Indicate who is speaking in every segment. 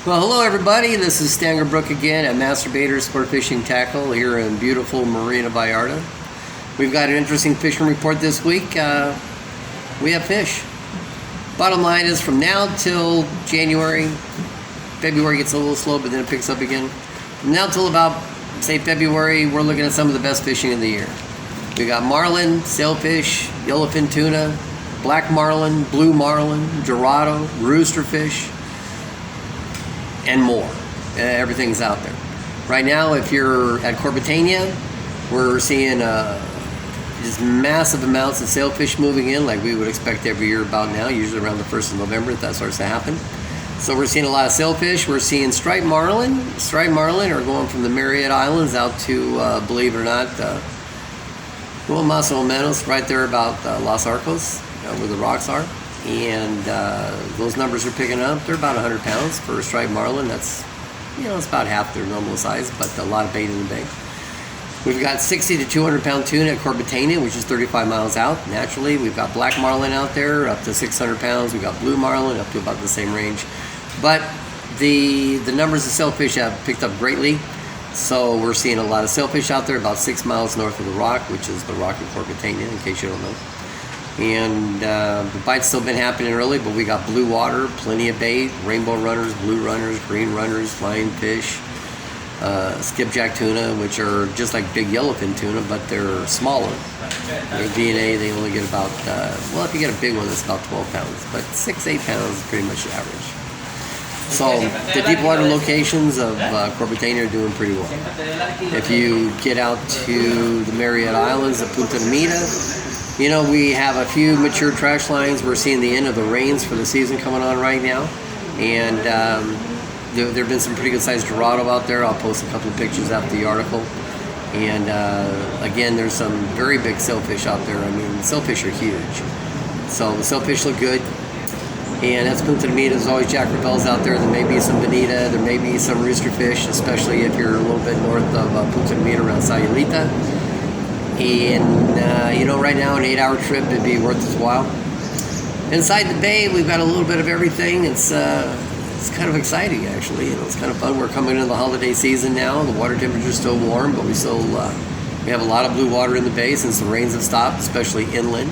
Speaker 1: Well, hello everybody. This is Gabruk again at Masturbator Sport Fishing Tackle here in beautiful Puerto Vallarta. We've got an interesting fishing report this week. We have fish. Bottom line is from now till January, February gets a little slow, but then it picks up again. From now till about, say, February, we're looking at some of the best fishing of the year. We got marlin, sailfish, yellowfin tuna, black marlin, blue marlin, dorado, roosterfish, and more. Everything's out there. Right now, if you're at Corbetania, we're seeing just massive amounts of sailfish moving in, like we would expect every year about now, usually around the 1st of November, that starts to happen. So we're seeing a lot of sailfish. We're seeing striped marlin. Striped marlin are going from the Marriott Islands out to, believe it or not, Más o menos, right there about Los Arcos, where the rocks are. And those numbers are picking up. They're about 100 pounds for striped marlin. That's, it's about half their normal size, but a lot of bait in the bay. We've got 60 to 200 pound tuna at Corbetania, which is 35 miles out. Naturally, we've got black marlin out there up to 600 pounds. We've got blue marlin up to about the same range. But the numbers of sailfish have picked up greatly. So we're seeing a lot of sailfish out there about 6 miles north of the rock, which is the rock of Corbetania, in case you don't know. And the bite's still been happening early, but we got blue water, plenty of bait, rainbow runners, blue runners, green runners, flying fish, skipjack tuna, which are just like big yellowfin tuna, but they're smaller. Their DNA, they only get about, well, if you get a big one, it's about 12 pounds, but 6-8 pounds is pretty much the average. So the deep water locations of Corbetania are doing pretty well. If you get out to the Marriott Islands of Punta Mita, we have a few mature trash lines. We're seeing the end of the rains for the season coming on right now. And there have been some pretty good sized Dorado out there. I'll post a couple of pictures after the article. And again, there's some very big sailfish out there. I mean, sailfish are huge. So the sailfish look good. And that's Punta Mita. There's always Jack Rebels out there. There may be some bonita. There may be some roosterfish, especially if you're a little bit north of Punta Mita around Sayulita. And, right now, an 8-hour trip, it'd be worth its while. Inside the bay, we've got a little bit of everything. It's kind of exciting, actually. It's kind of fun. We're coming into the holiday season now. The water temperature's still warm, but we have a lot of blue water in the bay since the rains have stopped, especially inland.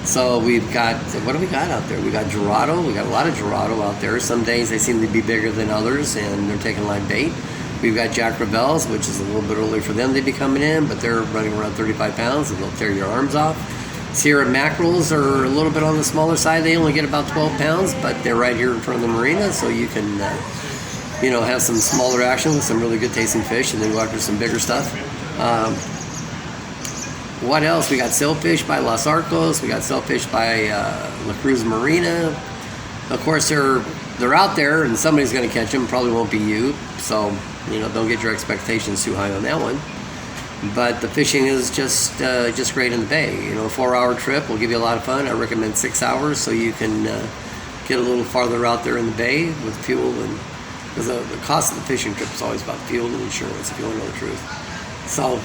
Speaker 1: So we've got, what do we got out there? We got Dorado. We got a lot of Dorado out there. Some days they seem to be bigger than others, and they're taking live bait. We've got Jack Rebels, which is a little bit early for them to be coming in, but they're running around 35 pounds, and they'll tear your arms off. Sierra mackerels are a little bit on the smaller side. They only get about 12 pounds, but they're right here in front of the marina, so you can, have some smaller action with some really good tasting fish, and then go after some bigger stuff. What else? We got sailfish by Los Arcos. We got sailfish by La Cruz Marina. Of course, they're out there, and somebody's going to catch them. Probably won't be you, so don't get your expectations too high on that one. But the fishing is just great in the bay. A 4-hour trip will give you a lot of fun. I recommend 6 hours so you can get a little farther out there in the bay with fuel, and because the cost of the fishing trip is always about fuel and insurance, if you want to know the truth. So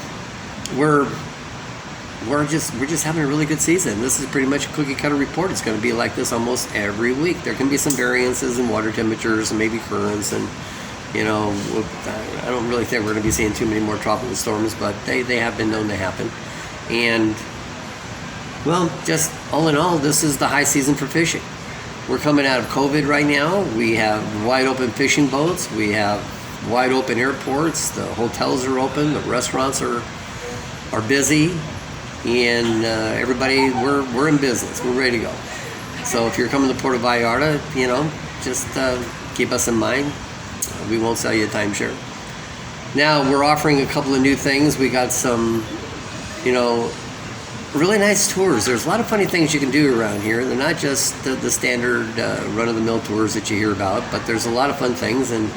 Speaker 1: we're just having a really good season. This is pretty much a cookie cutter report. It's going to be like this almost every week. There can be some variances in water temperatures and maybe currents, and I don't really think we're going to be seeing too many more tropical storms, but they have been known to happen. And well, just all in all, this is the high season for fishing. We're coming out of COVID right now. We have wide open fishing boats. We have wide open airports. The hotels are open. The restaurants are busy. And everybody, we're in business. We're ready to go. So if you're coming to Puerto Vallarta, just keep us in mind. We won't sell you a timeshare. Now, we're offering a couple of new things. We got some, really nice tours. There's a lot of funny things you can do around here. They're not just the standard run-of-the-mill tours that you hear about, but there's a lot of fun things. And,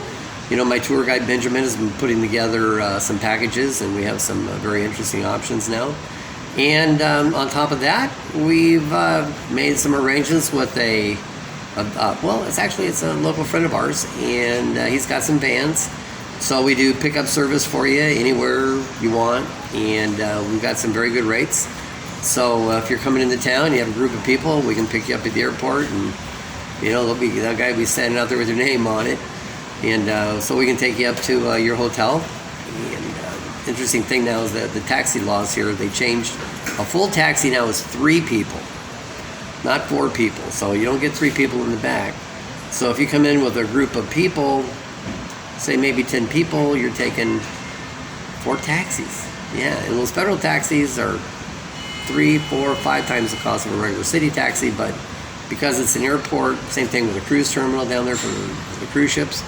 Speaker 1: my tour guide, Benjamin, has been putting together some packages, and we have some very interesting options now. And on top of that, we've made some arrangements with it's a local friend of ours, and he's got some vans. So we do pickup service for you anywhere you want, and we've got some very good rates. So if you're coming into town, you have a group of people, we can pick you up at the airport, and that guy will be standing out there with your name on it. And so we can take you up to your hotel. And interesting thing now is that the taxi laws here, they changed. A full taxi now is 3 people, not 4 people. So you don't get 3 people in the back. So if you come in with a group of people, say maybe 10 people, you're taking 4 taxis. Yeah, and those federal taxis are 3, 4, 5 times the cost of a regular city taxi, but because it's an airport, same thing with a cruise terminal down there for the cruise ships,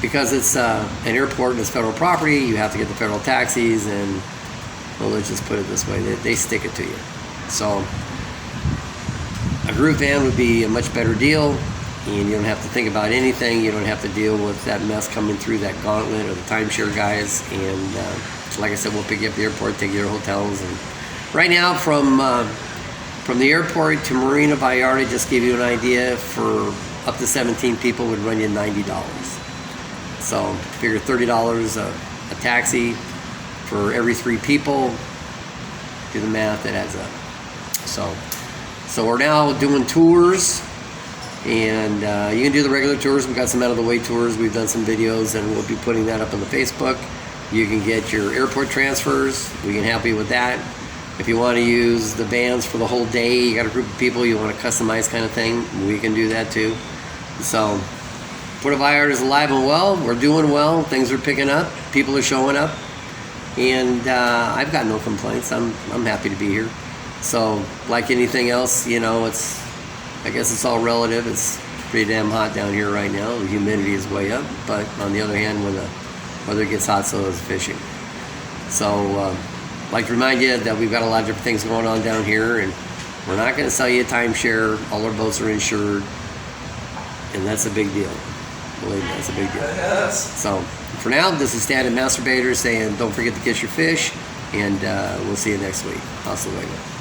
Speaker 1: because it's an airport and it's federal property, you have to get the federal taxis, and well, let's just put it this way, they stick it to you. So a group van would be a much better deal, and you don't have to think about anything. You don't have to deal with that mess coming through that gauntlet or the timeshare guys. And like I said, we'll pick you up at the airport, take you to hotels. And right now, from the airport to Marina Vallarta, just give you an idea, for up to 17 people would run you $90. So figure $30 a taxi for every 3 people. Do the math, that adds up. So we're now doing tours, and you can do the regular tours. We've got some out of the way tours. We've done some videos, and we'll be putting that up on the Facebook. You can get your airport transfers. We can help you with that. If you want to use the vans for the whole day, you got a group of people, you want to customize kind of thing, we can do that too. So Puerto Vallarta is alive and well. We're doing well. Things are picking up. People are showing up. And I've got no complaints. I'm happy to be here. So like anything else, you know, I guess it's all relative. It's pretty damn hot down here right now. The humidity is way up. But on the other hand, when the weather gets hot, so is fishing. So I'd like to remind you that we've got a lot of different things going on down here, and we're not going to sell you a timeshare. All our boats are insured, and that's a big deal. Believe me, that's a big deal.
Speaker 2: Yes.
Speaker 1: So for now, this is Stan and Masturbator saying don't forget to kiss your fish, and we'll see you next week. Hasta luego.